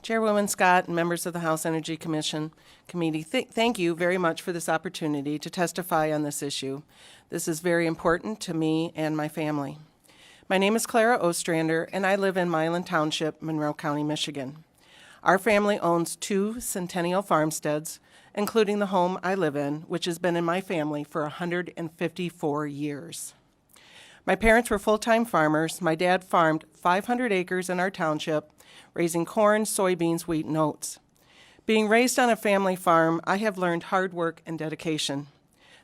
Chairwoman Scott and members of the House Energy Committee, thank you very much for this opportunity to testify on this issue. This is very important to me and my family. My name is Clara Ostrander, and I live in Milan Township, Monroe County, Michigan. Our family owns 2 centennial farmsteads, including the home I live in, which has been in my family for 154 years. My parents were full-time farmers. My dad farmed 500 acres in our township, raising corn, soybeans, wheat, and oats. Being raised on a family farm, I have learned hard work and dedication.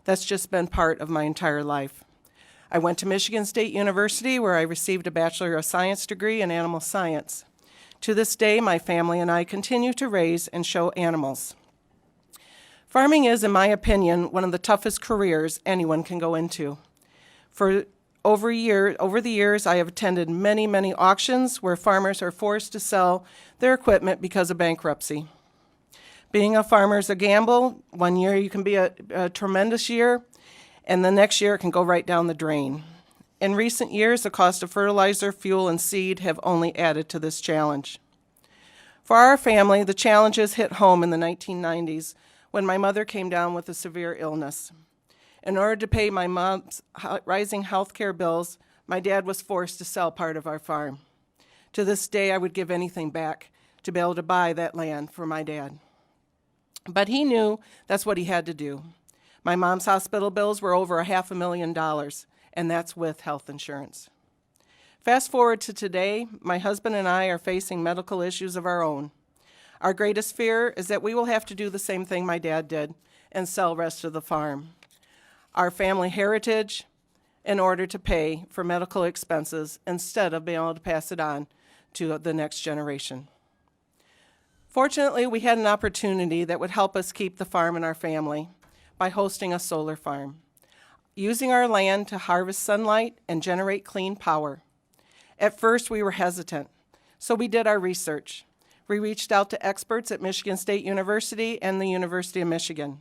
That's just been part of my entire life. I went to Michigan State University, where I received a Bachelor of Science degree in animal science. To this day, my family and I continue to raise and show animals. Farming is, in my opinion, one of the toughest careers anyone can go into. Over the years, I have attended many auctions where farmers are forced to sell their equipment because of bankruptcy. Being a farmer is a gamble. One year you can be a tremendous year, and the next year it can go right down the drain. In recent years, the cost of fertilizer, fuel, and seed have only added to this challenge. For our family, the challenges hit home in the 1990s when my mother came down with a severe illness. In order to pay my mom's rising health care bills, my dad was forced to sell part of our farm. To this day, I would give anything back to be able to buy that land for my dad. But he knew that's what he had to do. My mom's hospital bills were over $500,000, and that's with health insurance. Fast forward to today, my husband and I are facing medical issues of our own. Our greatest fear is that we will have to do the same thing my dad did and sell the rest of the farm, our family heritage, in order to pay for medical expenses instead of being able to pass it on to the next generation. Fortunately, we had an opportunity that would help us keep the farm in our family by hosting a solar farm, using our land to harvest sunlight and generate clean power. At first, we were hesitant, so we did our research. We reached out to experts at Michigan State University and the University of Michigan.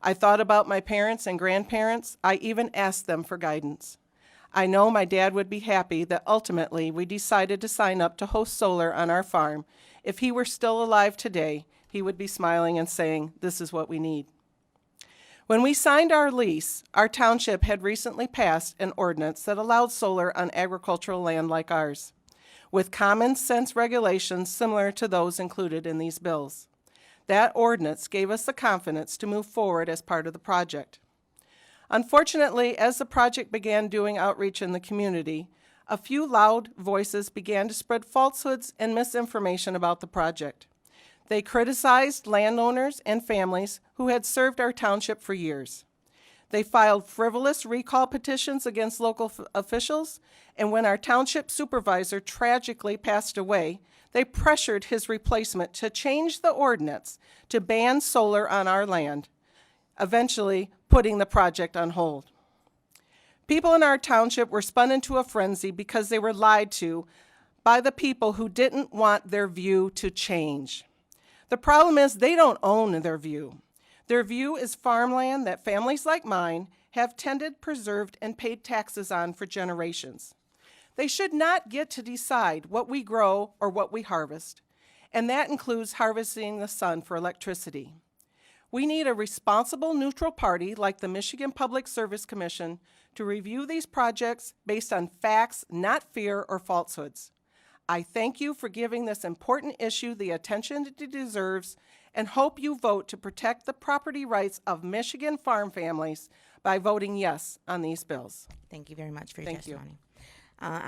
I thought about my parents and grandparents. I even asked them for guidance. I know my dad would be happy that ultimately we decided to sign up to host solar on our farm. If he were still alive today, he would be smiling and saying, "This is what we need." When we signed our lease, our township had recently passed an ordinance that allowed solar on agricultural land like ours, with common sense regulations similar to those included in these bills. That ordinance gave us the confidence to move forward as part of the project. Unfortunately, as the project began doing outreach in the community, a few loud voices began to spread falsehoods and misinformation about the project. They criticized landowners and families who had served our township for years. They filed frivolous recall petitions against local officials, and when our township supervisor tragically passed away, they pressured his replacement to change the ordinance to ban solar on our land, eventually putting the project on hold. People in our township were spun into a frenzy because they were lied to by the people who didn't want their view to change. The problem is they don't own their view. Their view is farmland that families like mine have tended, preserved, and paid taxes on for generations. They should not get to decide what we grow or what we harvest, and that includes harvesting the sun for electricity. We need a responsible, neutral party like the Michigan Public Service Commission to review these projects based on facts, not fear or falsehoods. I thank you for giving this important issue the attention it deserves and hope you vote to protect the property rights of Michigan farm families by voting yes on these bills. Thank you very much for your Thank you. testimony.